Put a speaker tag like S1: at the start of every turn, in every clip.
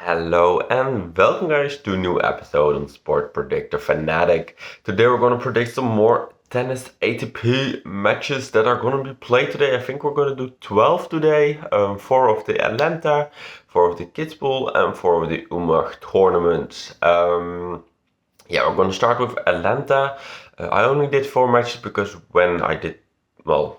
S1: Hello and welcome guys to a new episode on SportPredictorFanatic. Today we're going to predict some more tennis ATP matches that are going to be played today. I think we're going to do 12 today. 4 of the Atlanta, 4 of the Kitzbühel and 4 of the Umag tournaments. We're going to start with Atlanta. I only did 4 matches because when I did, when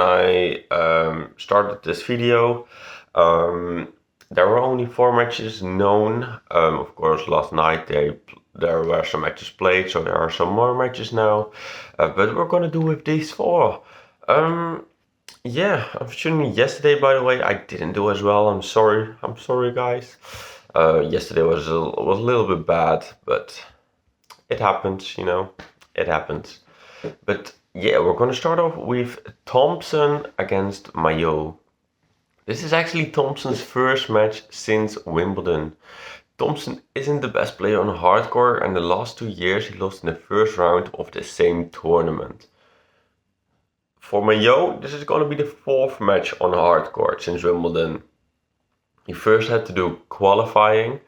S1: I started this video, there were only 4 matches known. Of course, last night there were some matches played, so there are some more matches now. But we're gonna do with these 4. Unfortunately, yesterday, by the way, I didn't do as well. I'm sorry. I'm sorry, guys. Yesterday was a little bit bad, but it happens, It happens. But yeah, we're gonna start off with Thompson against Mayo. This is actually Thompson's first match since Wimbledon. Thompson isn't the best player on hardcourt, and the last 2 years he lost in the first round of the same tournament. For Mayo, this is going to be the 4th match on hardcourt since Wimbledon. He first had to do qualifying,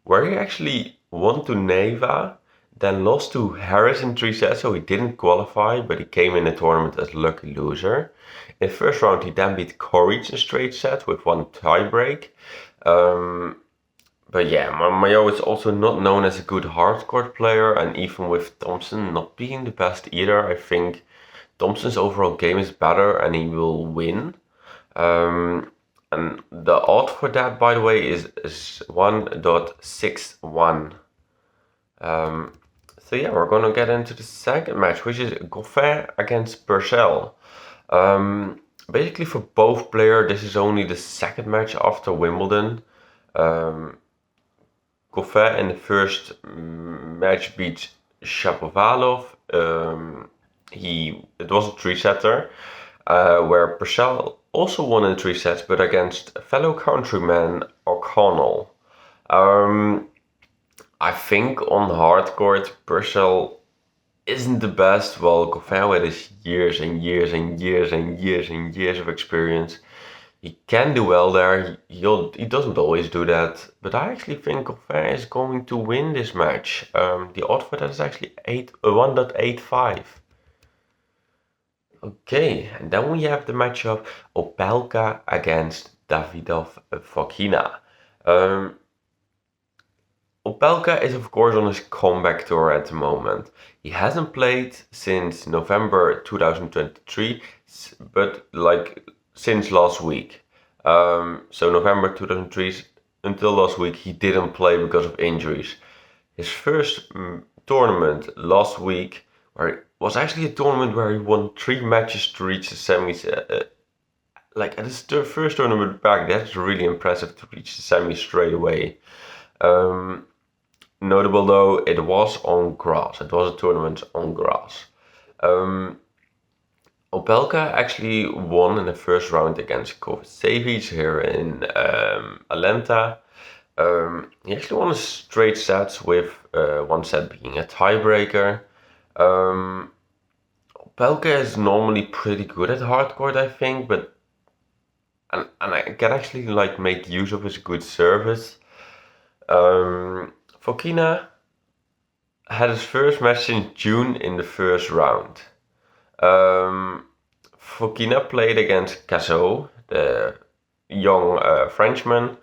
S1: where he actually won to Neva, then lost to Harris in 3 sets, so he didn't qualify, but he came in the tournament as lucky loser. In the first round, he then beat Coric in straight set with 1 tiebreak. Mayo is also not known as a good hardcourt player, and even with Thompson not being the best either, I think Thompson's overall game is better and he will win. And the odd for that, by the way, is 1.61. We're gonna get into the second match, which is Goffin against Purcell. Basically for both players, this is only the second match after Wimbledon. Goffin in the first match beat Shapovalov. It was a 3-setter, where Purcell also won in 3 sets, but against fellow countryman O'Connell. I think on hardcourt, Purcell isn't the best, while Goffin with his years and years and years and years and years of experience, he can do well there. He doesn't always do that, but I actually think Goffin is going to win this match. The odd for that is actually 1.85. Okay, and then we have the matchup Opelka against Davidov Fokina. Opelka is of course on his comeback tour at the moment. He hasn't played since November 2023, but since last week. So November 2003 until last week he didn't play because of injuries. His first tournament last week was actually a tournament where he won 3 matches to reach the semis. At his first tournament back, that's really impressive to reach the semis straight away. Notable though, it was on grass. It was a tournament on grass. Opelka actually won in the first round against Kovacevic here in Atlanta. He actually won a straight sets with 1 set being a tiebreaker. Opelka is normally pretty good at hardcourt, I think, but and I can actually make use of his good service. Fokina had his first match in June in the first round. Fokina played against Cazot, the young Frenchman,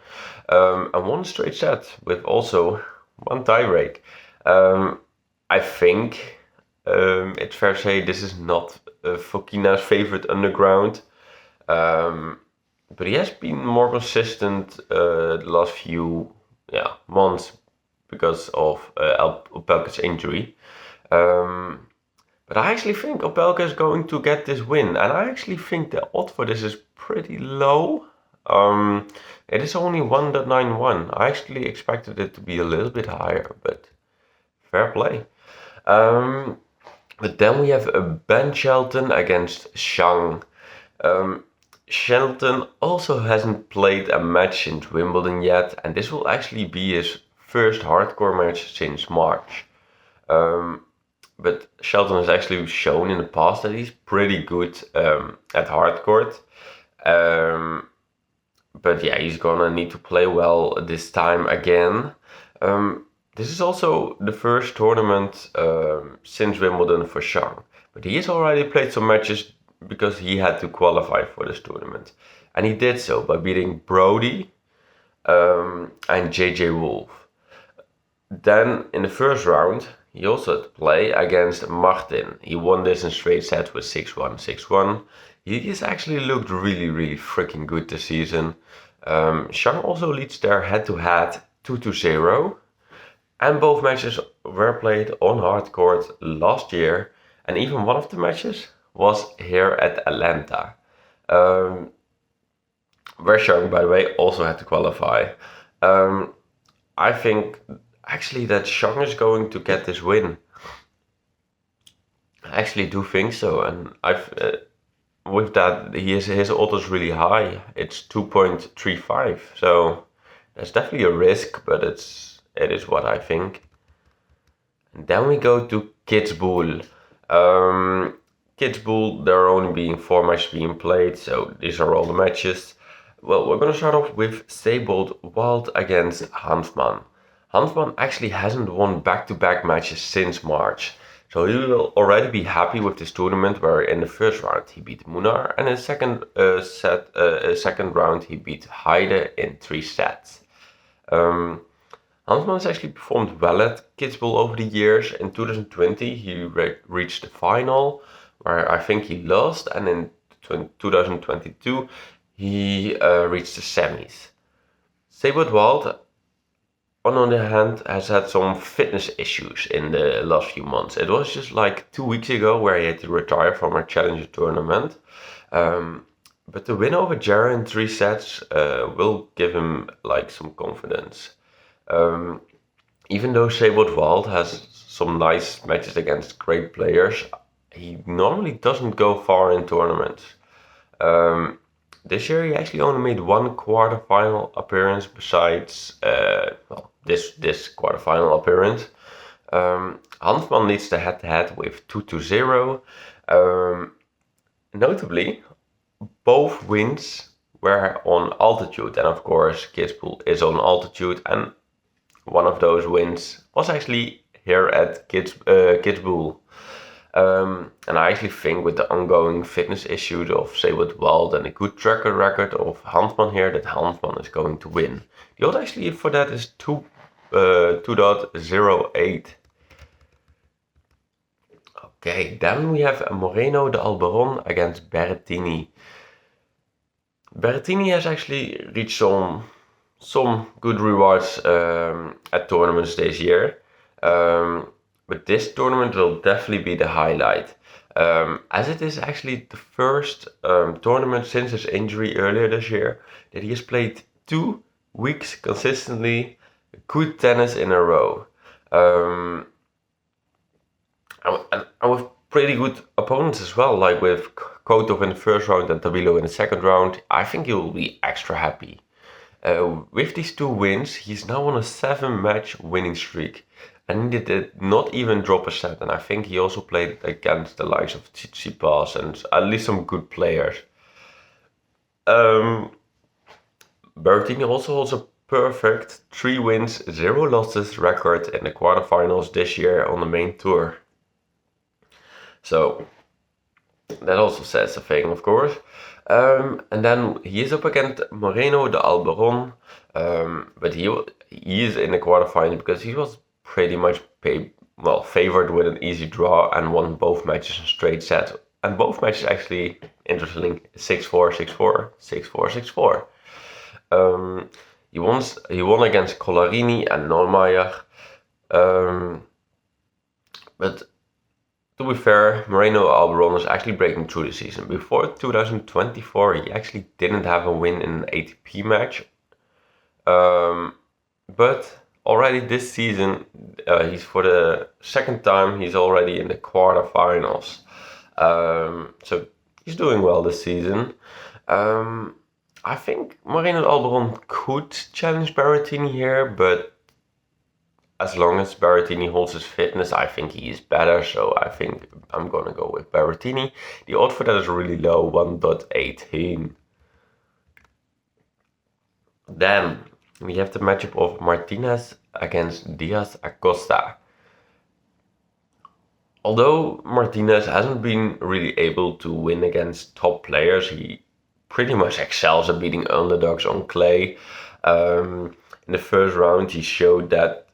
S1: and won a straight set with also 1 tiebreak. I think it's fair to say this is not Fokina's favorite underground, but he has been more consistent the last few months because of Opelka's injury. But I actually think Opelka is going to get this win, and I actually think the odd for this is pretty low. It is only 1.91. I actually expected it to be a little bit higher, but fair play. But then we have Ben Shelton against Zhang. Shelton also hasn't played a match since Wimbledon yet, and this will actually be his first hardcore match since March. But Shelton has actually shown in the past that he's pretty good at hardcourt. But yeah, he's gonna need to play well this time again. This is also the first tournament since Wimbledon for Shang. But he has already played some matches because he had to qualify for this tournament. And he did so by beating Brody and JJ Wolf. Then in the first round, he also had to play against Martin. He won this in straight sets with 6-1, 6-1. He has actually looked really, really freaking good this season. Shang also leads their head-to-head 2-0. And both matches were played on hard court last year. And even one of the matches was here at Atlanta. Where Shang, by the way, also had to qualify. I think actually that Shang is going to get this win. I actually do think so, and with that his odds is really high. It's 2.35, so there's definitely a risk, but it is what I think. And then we go to Kitzbühel. Kitzbühel, there are only being 4 matches being played, so these are all the matches. Well, we're going to start off with Seibold Wild against Hanfmann. Hanfmann actually hasn't won back-to-back matches since March. So he will already be happy with this tournament, where in the first round he beat Munar, and in the second round he beat Heide in 3 sets. Hanfmann has actually performed well at Kitzbühel over the years. In 2020 he reached the final, where I think he lost, and in 2022 he reached the semis. Seibold Wild, on the other hand, has had some fitness issues in the last few months. It was just like 2 weeks ago where he had to retire from a Challenger tournament. But the win over Jarrah in 3 sets will give him like some confidence. Even though Seibold Wild has some nice matches against great players, he normally doesn't go far in tournaments. This year he actually only made 1 quarterfinal appearance besides this quarterfinal appearance. Hanfmann leads the head-to-head with 2-0. Notably, both wins were on altitude, and of course Kitzbühel is on altitude, and one of those wins was actually here at Kitzbühel. And I actually think with the ongoing fitness issues of Seibold Wild and a good track record of Hanfmann here, that Hanfmann is going to win. The odds actually for that is 2.08. Okay, then we have Moreno de Alberon against Berrettini. Berrettini has actually reached some good rewards at tournaments this year. But this tournament will definitely be the highlight, as it is actually the first tournament since his injury earlier this year that he has played 2 weeks consistently good tennis in a row. And with pretty good opponents as well, like with Kotov in the first round and Tabilo in the second round. I think he will be extra happy. With these 2 wins, he's now on a 7-match winning streak. And he did not even drop a set. And I think he also played against the likes of Tsitsipas and at least some good players. Berrettini also holds a perfect 3 wins, 0 losses record in the quarterfinals this year on the main tour. So that also says a thing, of course. And then he is up against Moreno de Alberon. But he is in the quarterfinal because he was pretty much favored with an easy draw and won both matches in straight sets. And both matches actually, interestingly, 6-4, 6-4, 6-4, 6-4. He won against Collarini and Neumayer. But to be fair, Moreno Alberon is actually breaking through the season. Before 2024, he actually didn't have a win in an ATP match. But already this season, he's for the second time, he's already in the quarterfinals. So he's doing well this season. I think Moreno Alberon could challenge Berrettini here, but as long as Berrettini holds his fitness, I think he is better. So I think I'm going to go with Berrettini. The odd for that is really low, 1.18. Then we have the matchup of Martinez against Diaz Acosta. Although Martinez hasn't been really able to win against top players, he pretty much excels at beating underdogs on clay. In the first round, he showed that.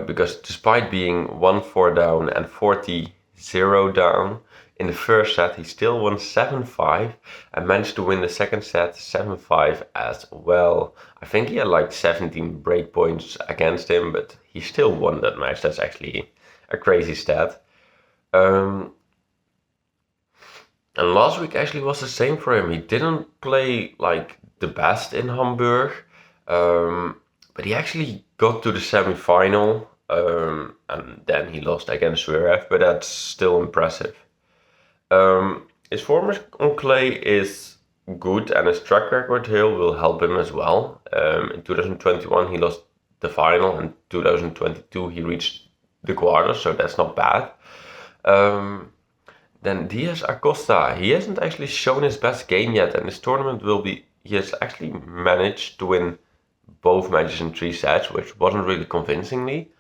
S1: Because despite being 1-4 down and 40-0 down in the first set, he still won 7-5 and managed to win the second set 7-5 as well. I think he had like 17 break points against him, but he still won that match. That's actually a crazy stat. And last week actually was the same for him. He didn't play like the best in Hamburg, but he actually got to the semi-final, and then he lost against Zverev, but that's still impressive. His form on clay is good, and his track record here will help him as well. In 2021, he lost the final, and 2022 he reached the quarters, so that's not bad. Then Diaz Acosta, he hasn't actually shown his best game yet, and this tournament he has actually managed to win both matches in 3 sets, which wasn't really convincingly.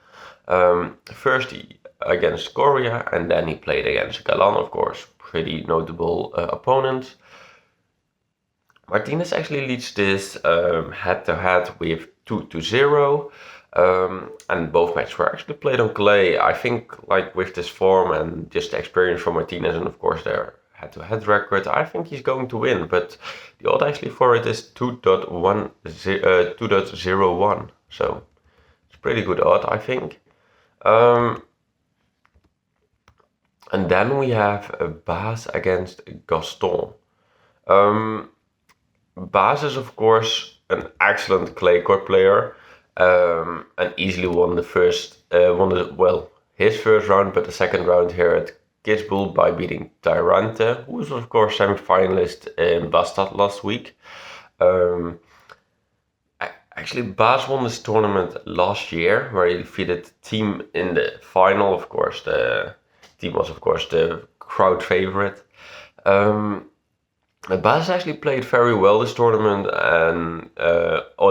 S1: First against Coria, and then he played against Galan, of course, pretty notable opponent. Martinez actually leads this head-to-head with 2-0. And both matches were actually played on clay. I think, like with this form and just the experience from Martinez, and of course their head-to-head record, I think he's going to win. But the odd actually for it is 2.01, so it's pretty good odd, I think. And then we have Baas against Gaston. Baas is of course an excellent clay court player. And easily won his first round, but the second round here at Kitzbühel by beating Tyrante, who was of course semi-finalist in Bastad last week. Actually, Baas won this tournament last year, where he defeated Team in the final. Of course, the Team was of course the crowd favorite. Baas actually played very well this tournament and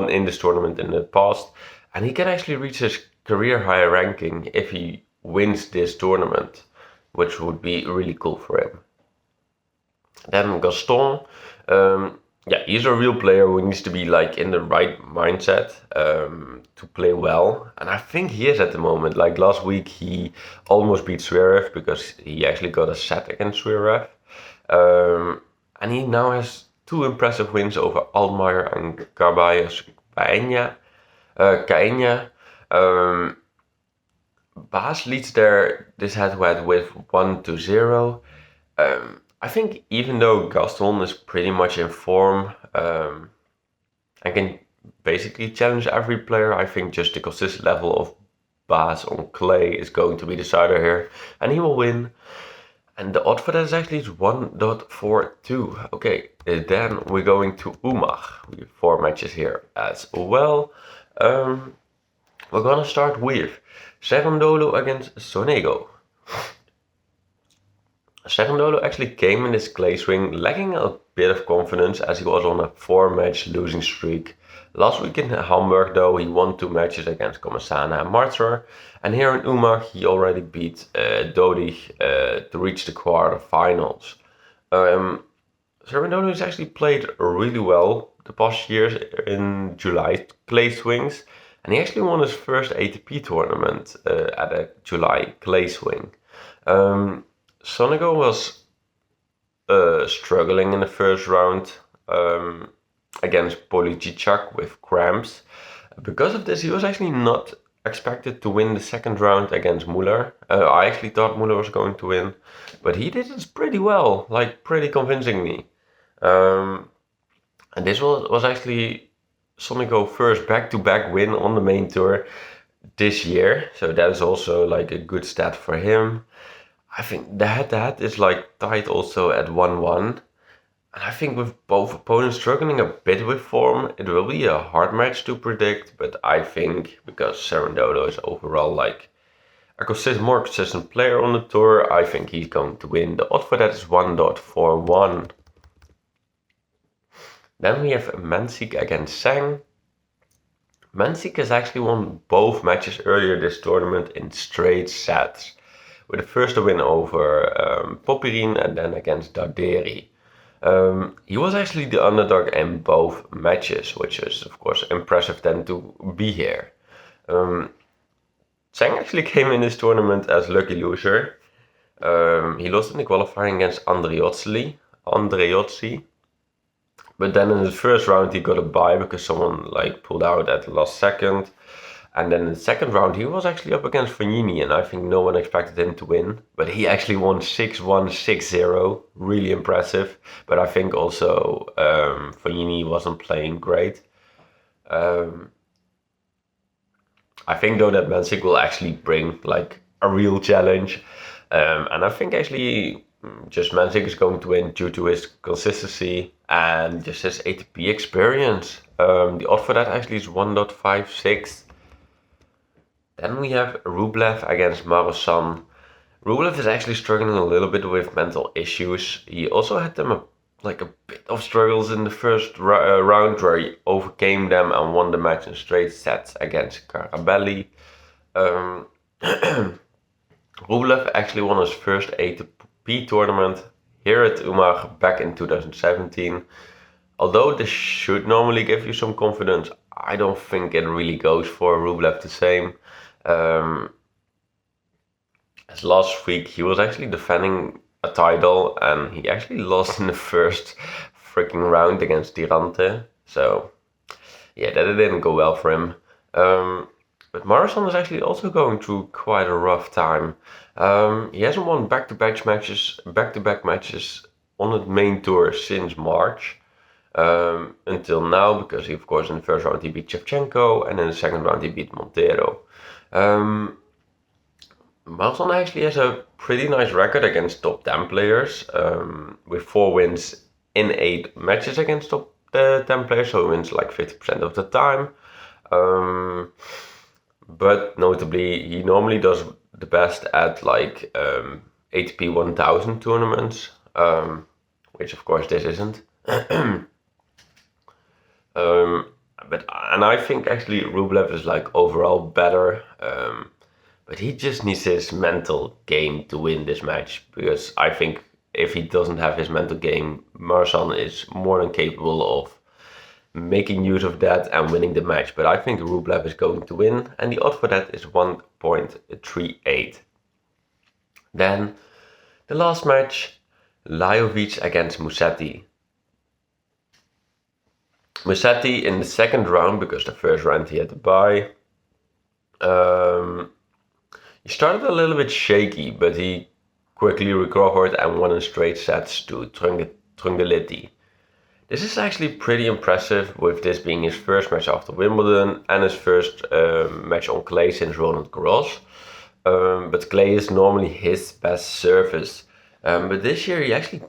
S1: in this tournament in the past, and he can actually reach his career high ranking if he wins this tournament, which would be really cool for him. Then Gaston, he's a real player who needs to be like in the right mindset to play well, and I think he is at the moment. Like last week, he almost beat Zverev because he actually got a set against Zverev. And he now has 2 impressive wins over Altmaier and Carballo's Caena. Baas leads this head-to-head with 1-0. I think even though Gaston is pretty much in form and can basically challenge every player, I think just the consistent level of Baas on clay is going to be the decider here, and he will win. And the odd for that is actually 1.42. Okay, then we're going to Umag. We have 4 matches here as well. We're gonna start with Cerundolo against Sonego. Cerundolo actually came in this clay swing lacking a bit of confidence as he was on a 4-match losing streak. Last week in Hamburg though, he won 2 matches against Comasana and Martrer, and here in Umag he already beat Dodig to reach the quarterfinals. Cerundolo has actually played really well the past years in July clay swings, and he actually won his first ATP tournament at a July clay swing. Sonego was struggling in the first round against Policicak with cramps. Because of this, he was actually not expected to win the second round against Muller. I actually thought Muller was going to win, but he did it pretty well, like pretty convincingly. And this was actually Sonego first back-to-back win on the main tour this year, so that is also like a good stat for him. I think the head-to-head is like tied also at 1-1. And I think with both opponents struggling a bit with form, it will be a hard match to predict. But I think because Cerundolo is overall like a more consistent player on the tour, I think he's going to win. The odd for that is 1.41. Then we have Mensik against Sang. Mensik has actually won both matches earlier this tournament in straight sets, with the first win over Popyrin and then against Darderi. He was actually the underdog in both matches, which is of course impressive then to be here. Sang actually came in this tournament as lucky loser. He lost in the qualifying against Andreozzi, but then in the first round he got a bye because someone like pulled out at the last second. And then in the second round he was actually up against Fognini, and I think no one expected him to win. But he actually won 6-1, 6-0, really impressive. But I think also Fognini wasn't playing great. I think though that Mensik will actually bring like a real challenge. And I think actually just Mensik is going to win due to his consistency and just his ATP experience. The odd for that actually is 1.56. Then we have Rublev against Marosan. Rublev is actually struggling a little bit with mental issues. He also had them a bit of struggles in the first round where he overcame them and won the match in straight sets against Carabelli. Rublev actually won his first ATP tournament here at Umag back in 2017. Although this should normally give you some confidence, I don't think it really goes for Rublev the same. As last week he was actually defending a title and he actually lost in the first freaking round against Tirante. So yeah, that didn't go well for him. But Marathon is actually also going through quite a rough time. He hasn't won back-to-back matches on the main tour since March. Until now, because he, of course, in the first round he beat Shevchenko and in the second round he beat Montero. Marathon actually has a pretty nice record against top 10 players, with 4 wins in 8 matches against top 10 players, so he wins like 50% of the time. But notably, he normally does the best at like ATP 1000 tournaments, which of course this isn't. And I think actually Rublev is like overall better, but he just needs his mental game to win this match, because I think if he doesn't have his mental game, Marsan is more than capable of making use of that and winning the match. But I think Rublev is going to win, and the odd for that is 1.38. Then the last match, Lajovic against Musetti. Musetti in the second round, because the first round he had to bye. He started a little bit shaky, but he quickly recovered and won in straight sets to Trungelliti. This is actually pretty impressive, with this being his first match after Wimbledon and his first match on clay since Roland Garros. But clay is normally his best surface. But this year he actually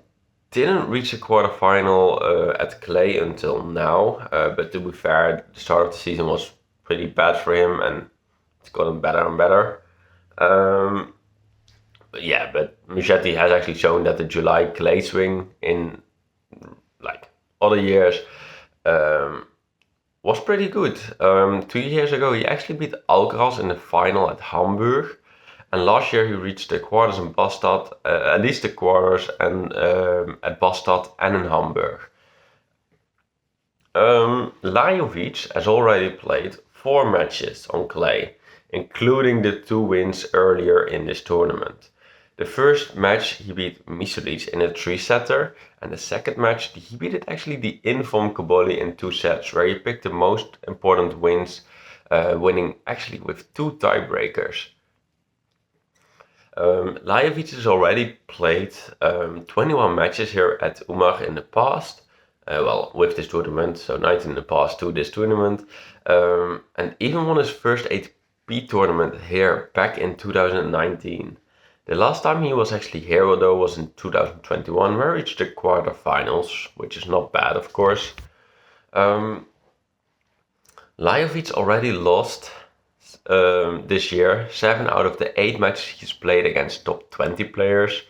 S1: didn't reach the quarterfinal at clay until now. But to be fair, the start of the season was pretty bad for him and it's gotten better and better. But Musetti has actually shown that the July clay swing in like other years was pretty good. 2 years ago he actually beat Alcaraz in the final at Hamburg, and last year he reached the quarters in Bastad, at least the quarters, and at Bastad and in Hamburg. Lajovic has already played 4 matches on clay, including the 2 wins earlier in this tournament. The first match he beat Misulic in a 3-setter, and the second match he beat actually the Inform Kaboli in 2 sets, where he picked the most important wins, winning actually with 2 tiebreakers. Lajovic has already played 21 matches here at Umag in the past, with this tournament, so 19 in the past to this tournament, and even won his first ATP tournament here back in 2019. The last time he was actually here though was in 2021, where he reached the quarterfinals, which is not bad of course. Lajovic already lost this year 7 out of the 8 matches he's played against top 20 players.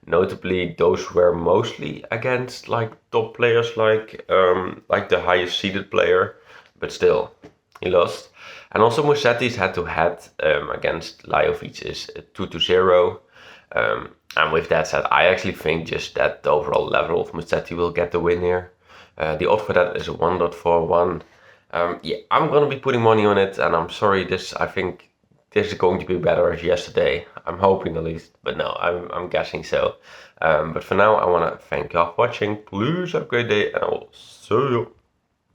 S1: Notably, those were mostly against like top players, like the highest seeded player, but still, he lost. And also Musetti's head-to-head against Lajovic is 2-0. And with that said, I actually think just that the overall level of Musetti will get the win here. The odd for that is 1.41. Yeah, I'm gonna be putting money on it, and I'm sorry, I think this is going to be better as yesterday. I'm hoping at least, but no, I'm guessing so. But for now, I want to thank you all for watching. Please have a great day, and I will see you.